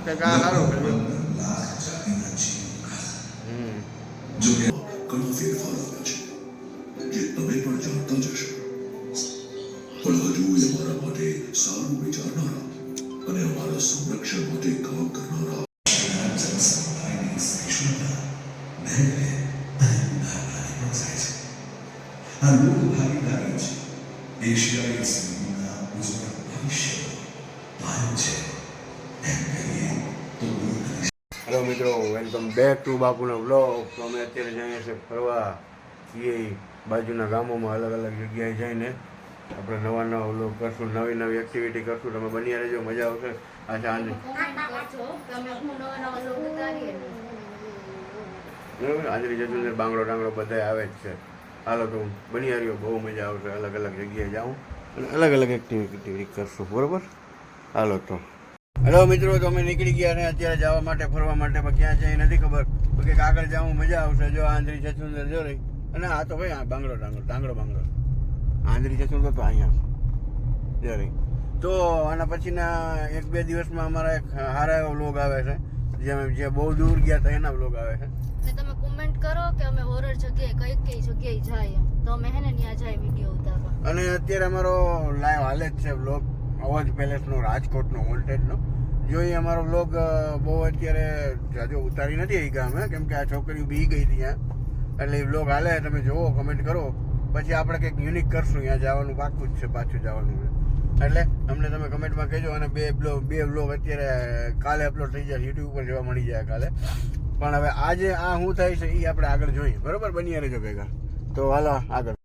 કે કા સારું કર્યું. જો કે ઘણો ફેરફાર આવે છે જે તમે પણ જાણતા જ હશો, પણ હજુ એ મારા માટે સારું વિચારનારા અને અમારા સંરક્ષણ માટે કામ કરનારા આ લોક ભાગીદારી છે એશિયાઈ સિનેમાના ઉજ્જવળ ભવિષ્યનો પાયો છે એમ કહીએ તો હેલો મિત્રો, વેલકમ બેક ટુ બાપુનો બ્લોગ. તો અમે અત્યારે જઈએ છીએ ફરવા. એ બાજુના ગામોમાં અલગ અલગ જગ્યાએ જઈને આપણે નવા નવા વ્લોગ કરશું, નવી નવી એક્ટિવિટી કરશું. તમે બની રહેજો, મજા આવશે. આ સાંજે બરાબર, આંજરી જજુંદર બાંગડો ડાંગડો બધા આવે જ છે. હાલો તો બની રહ્યો, બહુ મજા આવશે. અલગ અલગ જગ્યાએ જાઉં અને અલગ અલગ એક્ટિવિટી કરશું. બરાબર, હાલો તો. હેલો મિત્રો, તો અમે નીકળી ગયા ને અત્યારે જવા માટે ફરવા માટે, પણ ક્યાં જાય નથી ખબર. તો કંઈક આગળ જવું મજા આવશે. જો આંધળી ચચુંદર જો રહી, અને આ તો ભાઈ બાંગડો ડાંગડો બાંગડો આંધળી ચચુંદર તો અહીંયા જો રહી. તો આના પછીના 1-2 દિવસમાં અમારા એક સારા એવો વ્લોગ આવે છે, જે બહુ દૂર ગયા હતા એના વ્લોગ આવે છે. તમે કોમેન્ટ કરો કે અમે હોરર જગ્યાએ કઈ જગ્યાએ જાય, તો અમે હે ને ત્યાં જાય વિડીયો ઉતારવા. અને અત્યારે અમારો લાઈવ હાલે જ છે વ્લોગ, અવાજ પેલેસનો, રાજકોટનો વોલ્ટેજનો. જો એ અમારો વ્લોગ બહુ અત્યારે જો ઉતારી નથી એ ગામ, કેમ કે આ છોકરીઓ બી ગઈ હતી ત્યાં, એટલે એ વ્લોગ હાલે. તમે જુઓ, કમેન્ટ કરો, પછી આપણે કંઈક યુનિક કરશું. ત્યાં જવાનું પાક્કું જ છે, પાછું જવાનું છે. એટલે અમને તમે કમેન્ટમાં કહેજો. અને બે વ્લોગ અત્યારે કાલે અપલોડ થઈ જાય, યુટ્યુબ ઉપર જોવા મળી જાય કાલે. પણ હવે આજે આ શું થાય છે એ આપણે આગળ જોઈએ. બરાબર, બની રહેજો ભેગા. તો હાલો આગળ.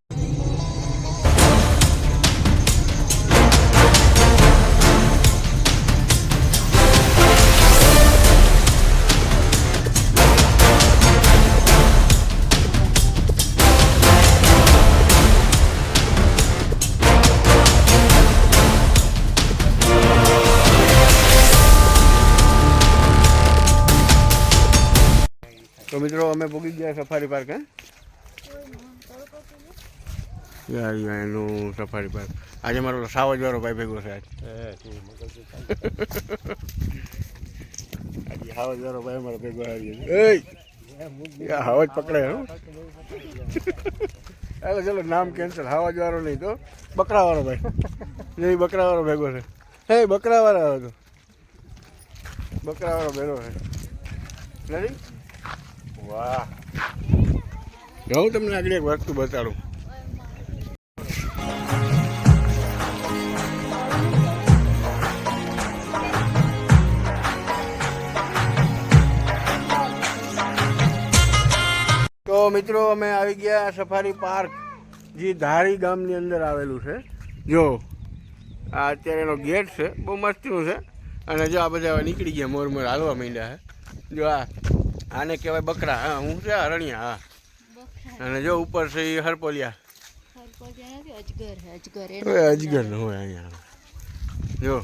તો મિત્રો અમે પૂગી ગયા સફારી પાર્ક. એનું સફારી પાર્ક આજે મારો સાવજ વાળો ભાઈ ભેગો છે. આજે સાવજ વાળો ભાઈ અમારો ભેગો આવી ગયો. હાવજ પકડાય હું. ચાલો ચલો, નામ કેન્સલ. હાવજ વાળો નહીં તો બકરા વાળો ભાઈ. એ બકરા વાળો ભેગો છે. હે બકરા વાળો હતો, બકરા વાળો ભેગો છે. નથી વાહ, હું તમને આગળ એક વસ્તુ બતાડું. તો મિત્રો અમે આવી ગયા સફારી પાર્ક, જે ધારી ગામની અંદર આવેલું છે. જો આ અત્યારે એનો ગેટ છે, બહુ મસ્તીનું છે. અને જો આ બધા નીકળી ગયા, મોર હાલવા માંડ્યા છે. જો આને કહેવાય બકરા. હા, હું છે હરણિયા. હા, અને જો ઉપર છે એ હરપોલિયા. અજગર ન હોય અહીંયા. જો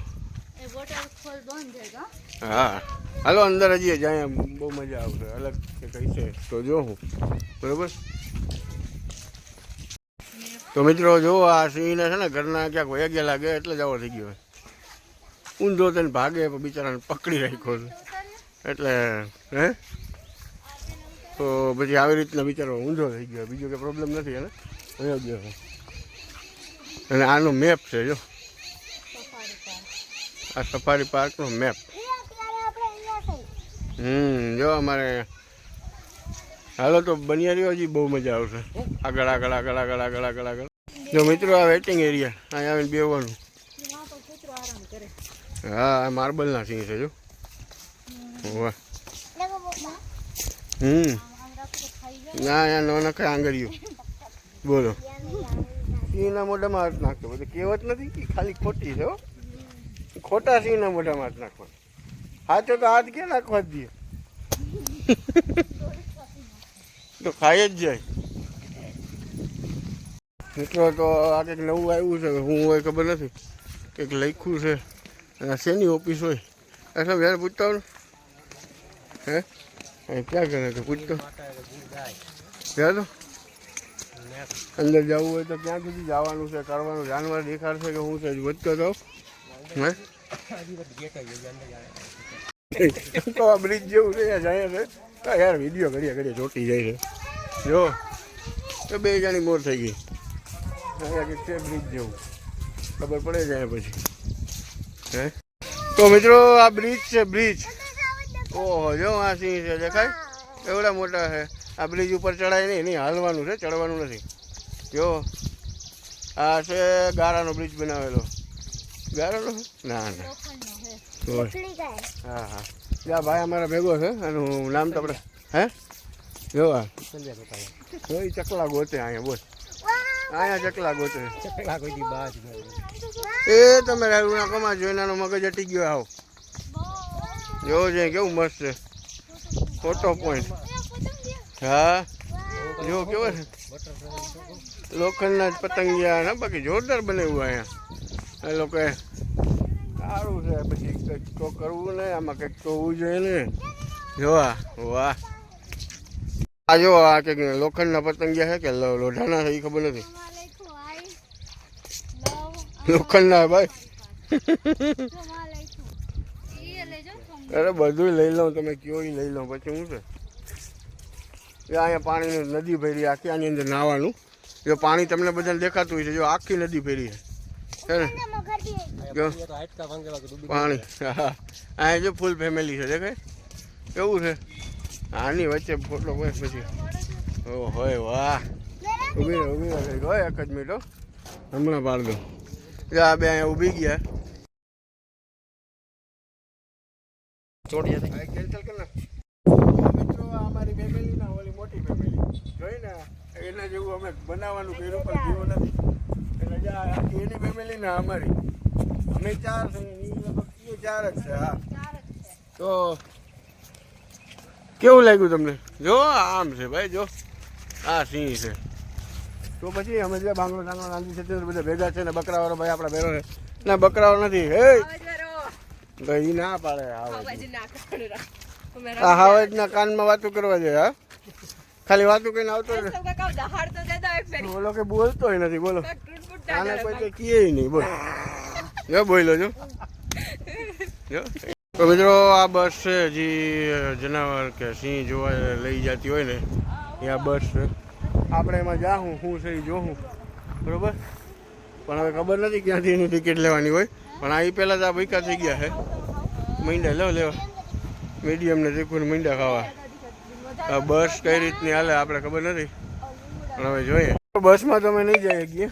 હા, હાલો અંદર હજી જાય, બહુ મજા આવશે. અલગ કઈ છે તો જો હું. બરોબર, તો મિત્રો જો આ સિંહને છે ને ઘરના ક્યાંક વયા ગયા લાગે, એટલે જ આવો થઈ ગયો. ઊંધો થઈને ભાગે, બિચારાને પકડી રાખ્યો છે એટલે. હે તો પછી આવી રીતના બિચારો ઊંધો થઈ ગયો, બીજો કંઈ પ્રોબ્લેમ નથી એને. અહીંયા ગયો. અને આનો મેપ છે જો, આ સફારી પાર્કનો મેપ. જો અમારે હાલો તો બની રહ્યો. હજી બહુ મજા આવશે. આગળ આગળ આગળ આગળ આગળ આગળ આગળ. જો મિત્રો આ વેઇટિંગ એરિયા, અહીંયા આવીને બેસવાનું. હા, આ માર્બલના સિંહ છે જો. વાહ. ના યા ન નખાય આંગળીઓ. બોલો, સિંહના મોઢામાં હાથ નાખતો. બધું કહેવત નથી કે ખાલી ખોટી છે. ખોટા સિંહના મોઢામાં હાથ નાખવા. હાથે તો હાથ ક્યાં નાખવા જ દે, તો ખાઈ જ જાય. મિત્રો તો આ કંઈક નવું આવ્યું છે, શું હોય ખબર નથી. કંઈક લખ્યું છે. શેની ઓફિસ હોય એટલે વેર પૂછતા હોય. હે ક્યાં કરે તો પૂછતો ત્યાં તો અંદર જવું હોય તો ક્યાં સુધી જવાનું છે, કરવાનું, જાનવર દેખાડશે કે શું છે, વધતો જાઓ. હે તો આ બ્રિજ જેવું છે અહીંયા જાય છે યાર વિડીયો ઘડીએ ચોટી જાય છે જો તો 2 જણી મોર થઈ ગઈ અહીંયા કંઈક છે બ્રિજ જેવું ખબર પડે જાય પછી હે તો મિત્રો આ બ્રિજ છે બ્રિજ ઓહો જો આ સિંહ છે દેખાય એવડા મોટા છે આ બ્રિજ ઉપર ચડાય નહીં હાલવાનું છે ચડવાનું નથી જો આ છે ગારાનો બ્રિજ બનાવેલો ગારાનો ના હા હા ત્યાં ભાઈ અમારા ભેગો છે એનું નામ તો આપણે હે જો આ ચકલા ગોતે અહીંયા બોલ અહીંયા ચકલા ગોતે એ તમે રાયડુના કમા જોઈનાનો મગજ અટી ગયો આવો જોવો છે કેવું મસ્ત છે ફોટો પોઈન્ટ હા જો કેવો છે લોખંડના જ પતંગિયા ને બાકી જોરદાર બનાવ્યું અહીંયા એ લોકોએ સારું છે પછી કંઈક તો કરવું ને આમાં કંઈક તો હોવું જોઈએ ને જોવા વાહ આ જો આ કંઈક લોખંડના પતંગિયા છે કે લોઢાના છે એ ખબર નથી લોખંડના ભાઈ અરે બધું લઈ લઉં તમે કયો એ લઈ લઉં પછી શું છે અહીંયા પાણીની નદી ભરી આખી આની અંદર નાહવાનું જો પાણી તમને બધાને દેખાતું હોય છે જો આખી નદી ભરી છે ને જો પાણી હા અહીંયા જો ફૂલ ફેમિલી છે દેખાય કેવું છે આની વચ્ચે ફોટો હોય પછી ઓ હોય વાહ ઊભી હોય એક જ મિનિટ હમણાં પાડ દો આ બે અહીંયા ઊભી ગયા કેન્સલ કર ના મિત્રો અમારી ફેમિલી ના ઓલી મોટી ફેમિલી જોઈ ને એના જેવું અમે બનાવવાનું કર્યું પણ જીવો નથી એટલે એની ફેમિલી ના અમારી અમે 4 છે 4 જ છે હા તો કેવું લાગ્યું તમને જો આમ છે ભાઈ જો આ સિંહ છે તો પછી અમે જે બાંગલો રાંધી છે બધા ભેગા છે ને બકરાવાળો ભાઈ આપણા ભેરો છે ના બકરાઓ નથી હે ભાઈ ના પાડે આ હાવજ ના કાનમાં વાતું કરવા જાય હા ખાલી વાતું કઈને આવતો બોલો કે બોલતો નથી બોલો આને કોઈ કીએ નહીં બોલ જો બોલો જો તો મિત્રો આ બસ છે હજી જનાવર કે સિંહ જોવા લઈ જતી હોય ને એ આ બસ છે આપણે એમાં જાઉં શું છે એ જોઉં બરોબર પણ હવે ખબર નથી ક્યાંથી એની ટિકિટ લેવાની હોય પણ આ એ પહેલાં જ આ ભૂકા થઈ ગયા છે મીંડા લેવા મીડિયમ ને તીખું મીંડા ખાવા આ બસ કઈ રીતની હાલે આપણે ખબર નથી પણ હવે જોઈએ બસમાં તો અમે નહીં જઈ શકીએ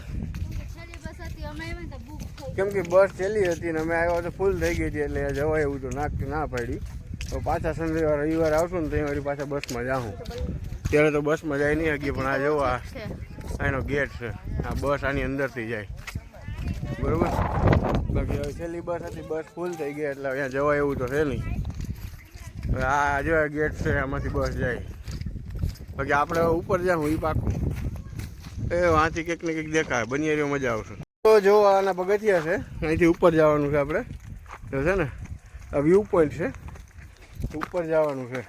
કેમ કે બસ છેલ્લી હતી ને અમે આવ્યા તો ફૂલ થઈ ગઈ હતી એટલે જવાય એવું તો ના પાડી તો પાછા રવિવાર આવશું ને ત્યાં વળી પાછા બસમાં જાઉં ત્યારે તો બસમાં જાય નહીં શકીએ પણ આ જવો આ એનો ગેટ છે આ બસ આની અંદરથી જાય બરાબર બાકી હવે છેલ્લી બસ હતી બસ ફૂલ થઈ ગઈ એટલે અહીંયા જવાય એવું તો છે નહીં આ જો ગેટ છે આમાંથી બસ જાય બાકી આપણે ઉપર જાઉં એ પાકું એ વાંથી કંઈક ને કંઈક દેખાય બનિયારીઓ મજા આવશે તો જો આના પગથિયા છે અહીંથી ઉપર જવાનું છે આપણે તો છે ને આ વ્યૂ પોઈન્ટ છે ઉપર જવાનું છે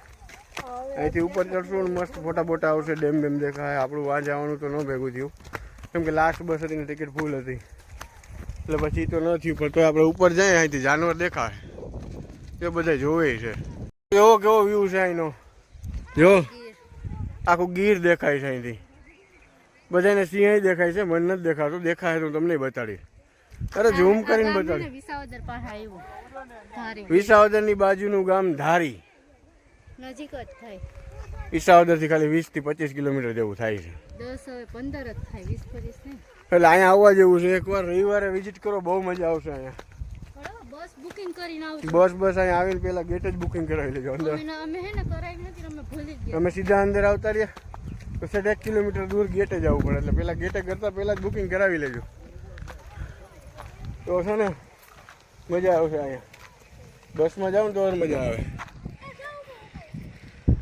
અહીંથી ઉપર ચડશું ને મસ્ત ફોટા બોટા આવશે ડેમ બેમ દેખાય આપણું વાં જવાનું તો ન ભેગું થયું કેમ કે લાસ્ટ બસ હતી ને ટિકિટ ફૂલ હતી એટલે પછી તો ન થયું પણ તો આપણે ઉપર જઈએ અહીંથી જાનવર દેખાય એ બધા જોવે છે એવો કેવો વ્યૂ છે અહીંનો જો આખું ગીર દેખાય છે અહીંથી બધાને સિંહ દેખાય છે મને નથી દેખાતું દેખાય તો તમને બતાડી અરે ઝૂમ કરીને બતાડી વિસાવદર ની બાજુનું ગામ ધારી નજીક જ થાય વિસાવદર થી ખાલી 20 થી 25 કિલોમીટર જેવું થાય છે 10-15 જ થાય 20-25 નહીં એટલે અહીંયા આવવા જેવું છે એકવાર રવિવારે વિઝિટ કરો બહુ મજા આવશે અહીંયા બસ બુકિંગ કરીને આવજો બસ અહીંયા આવીને પેલા ગેટ જ બુકિંગ કરાવી લેજો અંદર અમે હે ને કરાવી નથી અમે ભૂલી ગયા અમે સીધા અંદર આવતા રહ્યા તો 1 કિલોમીટર દૂર ગેટે જવું પડે એટલે પેલા ગેટે કરતા પહેલા જ બુકિંગ કરાવી લેજો તો છે ને મજા આવશે અહીંયા બસમાં જાઉં તો મજા આવે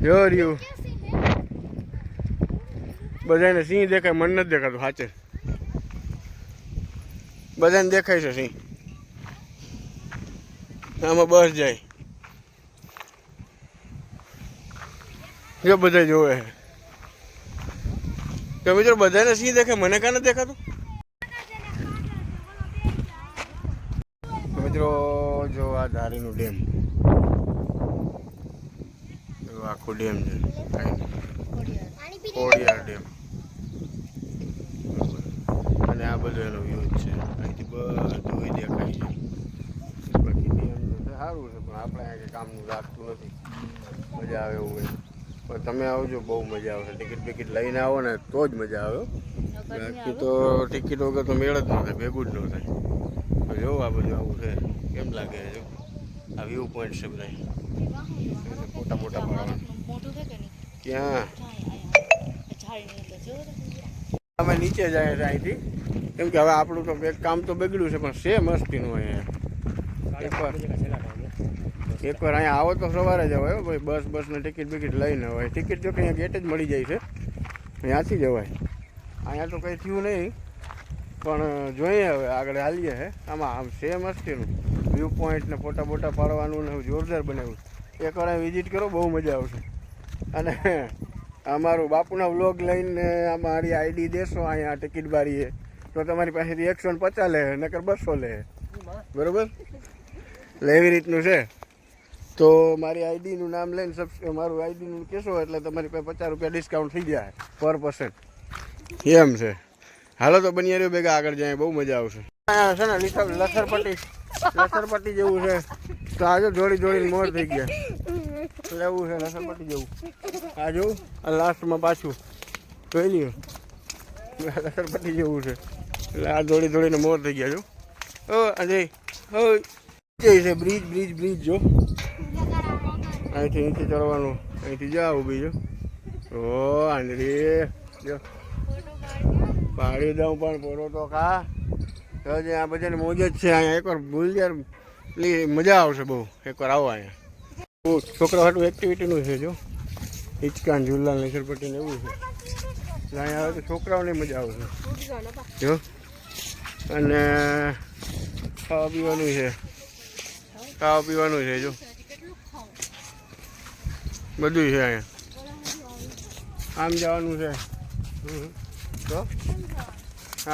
જો રહ્યું બધાને સિંહ દેખાય મને નથી દેખાતું સાચે બધાને દેખાય છે સિંહ આમાં બસ જાય જો બધા જોવે તો મિત્રો બધાને સિંહ દેખાય મને કાં નથી દેખાતું મિત્રો જો આ ધારીનું ડેમ આખો ડેમ છે ખોડિયાર ડેમ. અને આ બધો એનો વ્યૂ જ છે, અહીંથી બધું દેખાય છે. બાકી ડેમ સારું છે પણ આપણે અહીંયા કામનું લાગતું નથી, મજા આવે એવું હોય. પણ તમે આવજો, બહુ મજા આવશે. ટિકિટ બિકિટ લઈને આવો ને તો જ મજા આવે. બાકી તો ટિકિટ વગર તો મેળ જ ન થાય, ભેગું જ ન થાય. તો જો આ બધું આવું છે, કેમ લાગે છે? આ વ્યૂ પોઈન્ટ છે બધા, ફોટા ફોટા પાડવાના. ક્યાં અમે નીચે જાય છે અહીંથી, કેમ કે હવે આપણું તો એક કામ તો બગડ્યું છે, પણ છે મસ્તીનું અહીંયા. એકવાર અહીંયા આવો તો સવારે જ હોય ભાઈ, બસને ટિકિટ બિકિટ લઈને હોય. ટિકિટ જો કે અહીંયા ગેટ જ મળી જાય છે, ત્યાંથી જવાય. અહીંયા તો કંઈ થયું નહીં, પણ જોઈએ હવે આગળ હાલીએ છે. આમાં આમ છે મસ્તીનું વ્યૂ પોઈન્ટ ને ફોટા બોટા પાડવાનું ને જોરદાર બનાવ્યું. એકવાર અહીં વિઝિટ કરો, બહુ મજા આવશે. અને અમારું બાપુના વ્લોગ લઈને અમારી આઈડી દેશો અહીંયા ટિકિટ બારીએ તો તમારી પાસેથી 150 લે, નકર 200 લે, બરાબર? એટલે એવી રીતનું છે. તો મારી આઈડીનું નામ લઈને મારું આઈડીનું કહેશો એટલે તમારી પાસે 50 રૂપિયા ડિસ્કાઉન્ટ થઈ જાય પર પર્સન, એમ છે. હાલો તો બની રહ્યો ભેગા આગળ જાય, બહુ મજા આવશે. અહીંયા છે ને લસરપટ્ટી જેવું છે, તો આજે જોડી જોડીને મોર થઈ ગયા. લેવું છે લસરપટ્ટી જેવું. આ જોવું, આ લાસ્ટમાં પાછું જોઈ લ્યો, લસરપટ્ટી જેવું છે. એટલે આ જોડી જોડીને મોર થઈ ગયા. જો ઓ અજય, ઓ છે બ્રિજ જો, અહીંથી નીચે ચડવાનું, અહીંથી જાવ બીજો. ઓ આંધળી જો પાડી દઉં, પણ પોરો તો ખા. તો જે આ બધાને મોજ જ છે અહીંયા. એકવાર ભૂલ યાર, એટલી મજા આવશે બહુ. એકવાર આવો અહીંયા. બહુ છોકરા હાટું એક્ટિવિટીનું છે જો, હિચકાન ઝૂલા લસરપટ્ટી ને એવું છે. અહીંયા આવે તો છોકરાઓને મજા આવશે જો. અને ખાવા પીવાનું છે, જો બધું છે અહીંયા. આમ જવાનું છે તો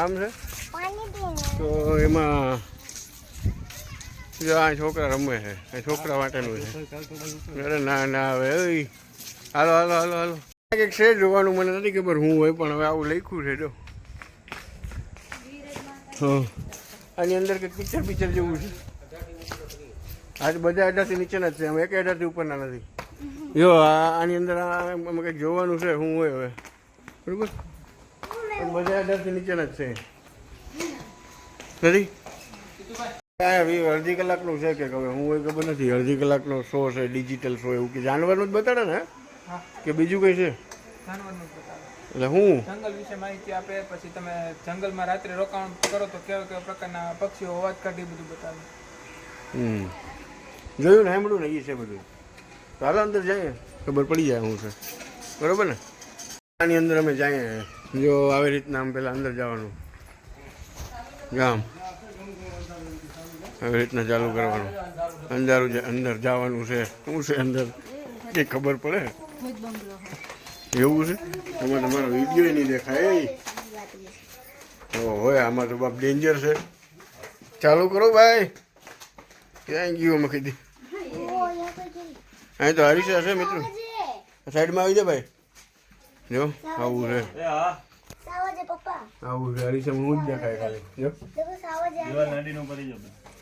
આમ છે, તો એમાં જો આ છોકરા રમે છે, એ છોકરા માટેનું છે. અરે ના હવે હાલો કંઈક છે જોવાનું, મને નથી ખબર હું હોય, પણ હવે આવું લખ્યું છે જો. આની અંદર કંઈક પિક્ચર જેવું છે. આજ બધા 18થી નીચેના જ છે, આમ 18થી ઉપરના નથી. જો આની અંદર આમાં કંઈક જોવાનું છે, શું હોય હવે, બરાબર? પણ બધા 18થી નીચેના જ છે, નથી. અડધી કલાકનું છે કે હવે હું હોય ખબર નથી. અડધી કલાકનો શો છે, ડિજિટલ શો. એવું કે જાનવરનું જ બતાડે ને, કે બીજું કંઈ છે? એટલે હું જંગલ વિશે માહિતી આપે, પછી તમે જંગલમાં રાત્રે રોકાણ કરો તો કેવા કેવા પ્રકારના પક્ષીઓ અવાજ કાઢી બધું બતાવે. જોયું ને, સાંભળ્યું ને, એ છે બધું. તો હાલો અંદર જઈએ, ખબર પડી જાય શું છે, બરોબર ને? આની અંદર અમે જઈએ, જો આવી રીતના આમ પહેલાં અંદર જવાનું, ગામ આવી રીતના ચાલુ કરવાનું. અંધારું છે, અંદર જવાનું છે. શું છે અંદર એ ખબર પડે એવું છે. આમાં તમારો વિડીયો નહીં દેખાય. હોય આમાં તો બાપ ડેન્જર છે. ચાલુ કરો ભાઈ. ક્યાં ગયું અમે કીધી? અહીં તો હરીશા છે મિત્રો, સાઈડમાં આવી જાય ભાઈ. જો આવું છે, આવું છે હરીશામાં હું જ દેખાય ખાલી. જો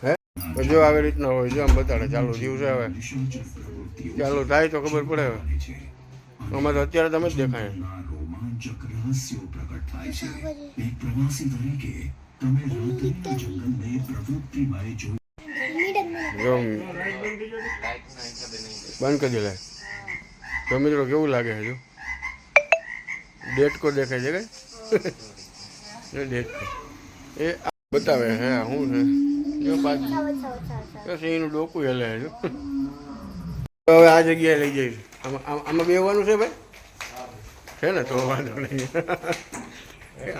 હે જો આવી રીતના હોય, જો આમ બતાડે ચાલુ થયું છે. હવે ચાલુ થાય તો ખબર પડે. હવે આમાં તો અત્યારે તમે જ દેખાય. બંધ કરી દે. તો મિત્રો કેવું લાગે છે? જો ડેટકો દેખાય છે કઈ ડેટકો એ બતાવે હે શું છે. જો પાછું સિંહનું ડોકું હેલે છે. હવે આ જગ્યાએ લઈ જઈશ. આમાં બેવાનું છે ભાઈ? છે ને તો વાંધો નહીં.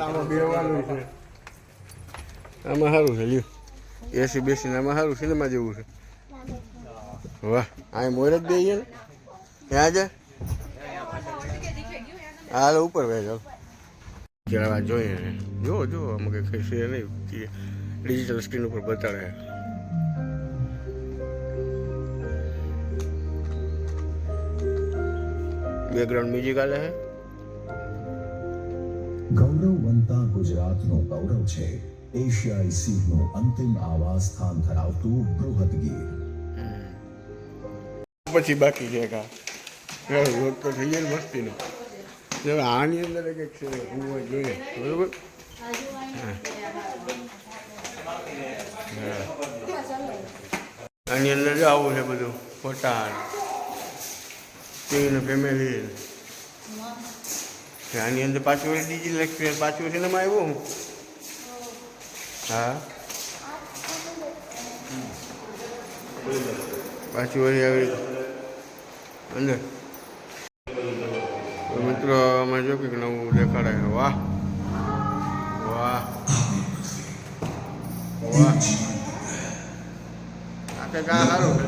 આમાં બેવાનું છે. આમાં સારું છે. લ્યો એસી બેસીને આમાં સારું, સિનેમા જેવું છે. વાહ, આ મોર જ બેહીએ ને ત્યાં જાય. હાલ ઉપર ભાઈ ચાલો જરા જોઈએ. જો આમાં કંઈ છે નહીં, ડિજિટલ સ્ક્રીન ઉપર બતાડે. બેકગ્રાઉન્ડ મ્યુઝિક આલે છે. ગૌરવવંતા ગુજરાતનું ગૌરવ છે એશિયાઈ સિંહનું અંતિમ આવાસ સ્થાન ધરાવતું બૃહદ ગીર. પછી બાકી છે કા રોજ તો થઈ જાય ને મસ્તીનો. હવે આની અંદર કંઈક છે હું જોઈએ બરોબર. આની અંદર જો આવું છે બધું ફોટા તેનું ફેમિલી. આની અંદર પાછું વળી ડિજિટલ એક્સપિરિયન્સ પાછું સિનેમા આવ્યું. હા પાછું વળી આવી અંદર. તો મિત્રો અમે જો કંઈક નવું દેખાડે. વાહ વાહ વાહ આ કંઈક આ સારું છે.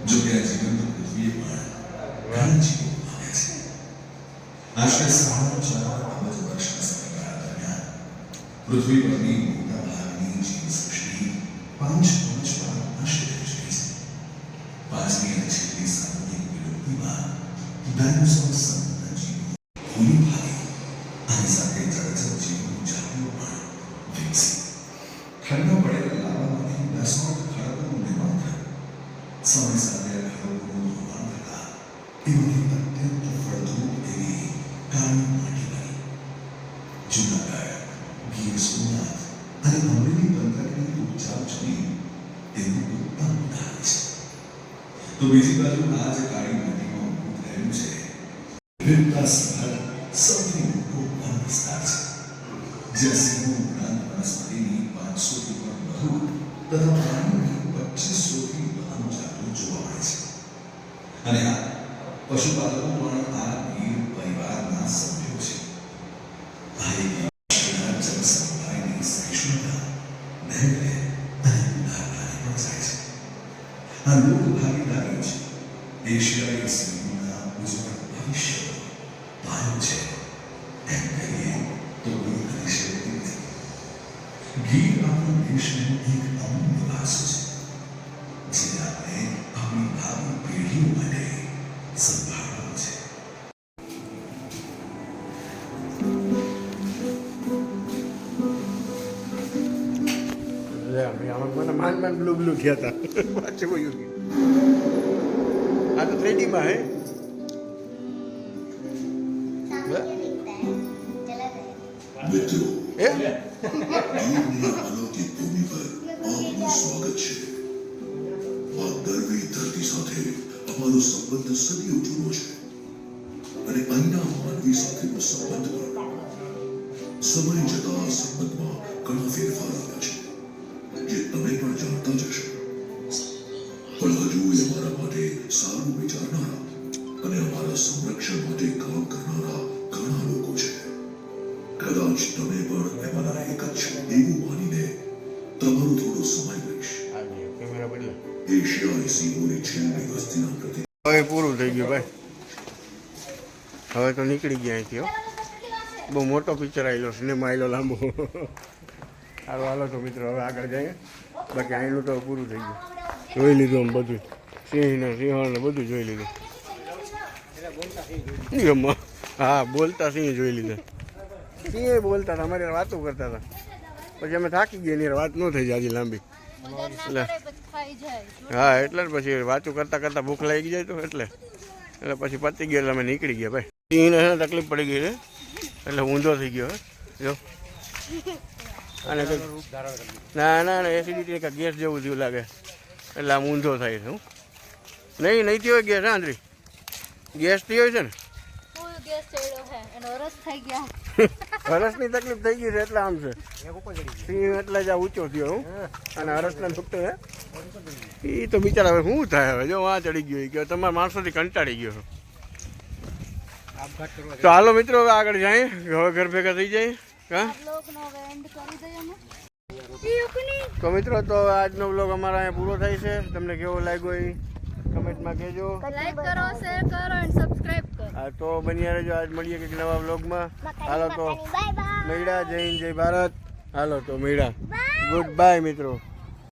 જો કે આ જીવન તો પૃથ્વીએ પણ ઘણા જીવો પામે છે. આશરે 4.5 અબજ વર્ષના સમયગાળા દરમિયાન પૃથ્વી પરની મોટા ભાગની જીવસૃષ્ટિ 5 અબજ વાર નષ્ટ થઈ ચૂકી છે. પાંચમી અને છેલ્લી સામૂહિક વિલુપ્તિમાં ડાયનોસોર સંતના જીવો ભૂલી ભાગી. આની સાથે જળચર જીવોનું જાતિઓ પણ વિકસી. ઠંડો પડેલા લાવામાંથી બેસોટ ખડકોનું નિર્માણ થયું. સમય સાથે આ ખડકોનું નિર્માણ થતા એમાંથી અત્યંત ફળદ્રુપ એવી કાળી માટી બની. જૂનાગઢ, ગીર સોમનાથ અને અમરેલી પંથકની ઉપજાઉ જમીન તેનું ઉત્તમ ઉદાહરણ છે. તો બીજી બાજુ આ જે કાળી માટીમાં ઊભું થયેલું છે વિવિધતા સભર સૌથી મોટો વન વિસ્તાર છે. જ્યાં સિંહો ઉપરાંત વનસ્પતિની 500 થી પણ વધુ તથા પ્રાણીઓની 2500 થી વધુ જાતો જોવા મળે છે. અને આ પશુપાલકો પણ આ ગીર પરિવારના સભ્યો છે. આ એક જનસમુદાયની સહિષ્ણુતા, મહેનત અને ઉદારતાને પણ જાય છે. આ લોક ભાગીદારી છે એશિયાઈ સિંહોના ઉજ્જવળ ભવિષ્યનો પાયો છે. એમ કહીએ તો કોઈ અતિશયોક્તિ નથી. ગીર આપણા દેશનું એક અમૂલ્ય વારસો છે જે આપણે આપણી ભાવિ પેઢીઓ માટે સંભાળવાનો છે. લે ભાઈ આમાં મને માંડ બ્લુ બ્લુ થયા હતા. પાછું વયું ગયું. આ તો 3D માં હે. મિત્રો એ ગીરની અલૌકિક ભૂમિ પર આપનું સ્વાગત છે. આ ગરવી ધરતી સાથે અમારો સંબંધ સદીઓ જૂનો છે અને અહીંના માનવી સાથેનો સંબંધ પણ. સમય જતાં આ સંબંધમાં ઘણા ફેરફાર આવ્યા છે જે તમે પણ જાણતા જ હશો. પણ હજુ અમારા માટે સારું વિચારનારા અને અમારા સંરક્ષણ માટે કામ કરનારા ઘણા લોકો છે. કદાચ તમે પણ એમાંના એક જ છો એવું માનીને તમારો થોડો સમય લઈશ. કેમેરા બદલે. એશિયાઈ સિંહોની છેલ્લી વસ્તીના પ્રતિ હવે પૂરું થઈ ગયું ભાઈ. હવે તો નીકળી ગયા અહીંથી હો. બહુ મોટો પિક્ચર આવેલો, સિનેમા આવેલો લાંબો. સારું હાલો તો મિત્રો હવે આગળ જઈએ. બાકી અહીંનું તો પૂરું થઈ ગયું. જોઈ લીધું આમ બધું. સિંહને સિંહણ બધું જોઈ લીધું. એમાં હા બોલતા સિંહ જોઈ લીધા. સિંહ બોલતા હતા, અમારી વાતો કરતા હતા. પછી અમે થાકી ગયા એની વાત ન થઈ જાય લાંબી. મજા ના કરે પછી ખાઈ જાય. હા એટલે જ પછી વાતો કરતાં કરતાં ભૂખ લાગી જાય તો એટલે પછી પતી ગયા એટલે અમે નીકળી ગયા ભાઈ. સિંહને છે ને તકલીફ પડી ગઈ છે એટલે ઊંધો થઈ ગયો. જો અને કંઈક ના ના ના એસિડિટી કાંઈ ગેસ જેવું થયું લાગે એટલે આમ ઊંધો થાય છે. હું નહીં થયો હોય ગેસ. આંધરી ગેસ થયો હોય છે ને. ફૂલ ગેસ ચડ્યો છે એનો રસ થઈ ગયા. હરસની તકલીફ થઈ ગઈ છે એટલે આમ છે. સિંહ એટલે જ આ ઊંચો થયો હું અને હરસને દુખતો હે. એ તો બિચારા હવે શું થાય હવે જો આ ચડી ગયો કે તમારા માણસોથી કંટાળી ગયો. તો હાલો મિત્રો હવે આગળ જાય. હવે ઘર ભેગા થઈ જાય. હા બ્લોગનો હવે એન્ડ કરી દઈએ અમે. તો મિત્રો તો આજનો બ્લોગ અમારા અહીંયા પૂરો થાય છે. તમને કેવો લાગ્યો એ કમેન્ટમાં કહેજો. લાઈક કરો, શેર કરો અને સબસ્ક્રાઇબ કરો. હા તો બન્યા રહેજો. આજ મળીએ કંઈક નવા બ્લોગમાં. હાલો તો મળ્યા. જય હિન્દ જય ભારત. હાલો તો મળ્યા. ગુડ બાય મિત્રો.